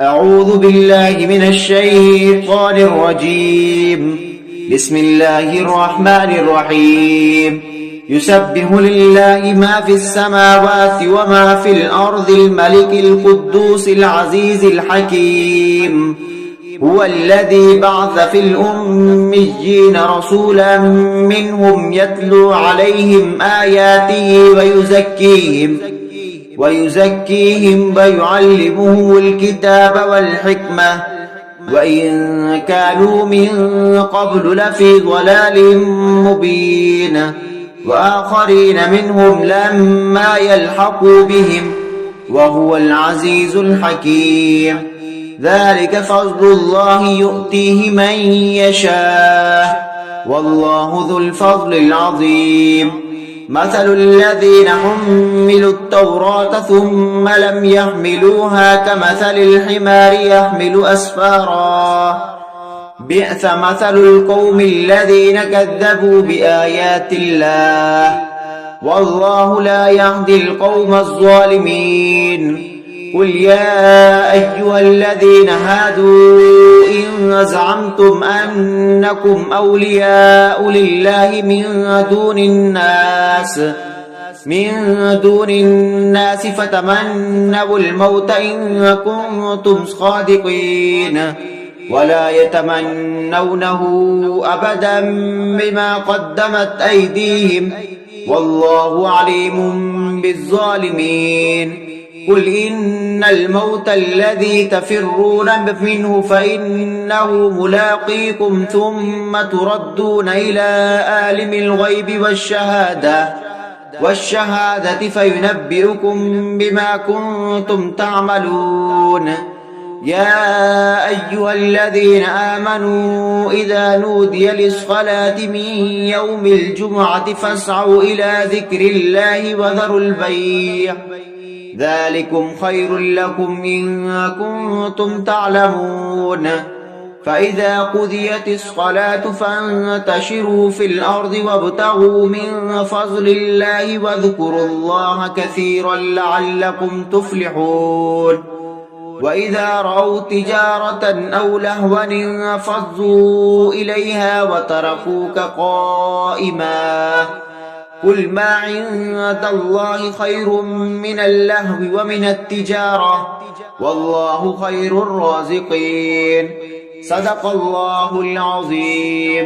أعوذ بالله من الشيطان الرجيم. بسم الله الرحمن الرحيم. يسبح لله ما في السماوات وما في الأرض الملك القدوس العزيز الحكيم. هو الذي بعث في الأميين رسولا منهم يتلو عليهم آياته ويزكيهم ويعلمهم الكتاب والحكمة وإن كانوا من قبل لفي ضلال مبين وآخرين منهم لما يلحقوا بهم وهو العزيز الحكيم. ذلك فضل الله يؤتيه من يشاء والله ذو الفضل العظيم. مثل الذين حملوا التوراة ثم لم يحملوها كمثل الحمار يحمل أسفارا بئس مثل القوم الذين كذبوا بآيات الله والله لا يهدي القوم الظالمين. قل يا أيها الذين هادوا إن زعمتم أنكم أولياء لله من دون الناس فتمنوا الموت إن كنتم صادقين ولا يتمنونه أبدا بما قدمت أيديهم والله عليم بالظالمين. قل إن الموت الذي تفرون منه فإنه ملاقيكم ثم تردون إلى عالم الغيب والشهادة فينبئكم بما كنتم تعملون. يا أيها الذين آمنوا إذا نودي للصلاة من يوم الجمعة فاسعوا إلى ذكر الله وذروا البيع ذلكم خير لكم إن كنتم تعلمون. فإذا قضيت الصلاة فانتشروا في الأرض وابتغوا من فضل الله واذكروا الله كثيرا لعلكم تفلحون. وإذا رأوا تجارة أو لهوا انفضوا إليها وتركوك قائما. قل ما عند الله خير من اللهو ومن التجارة والله خير الرازقين. صدق الله العظيم.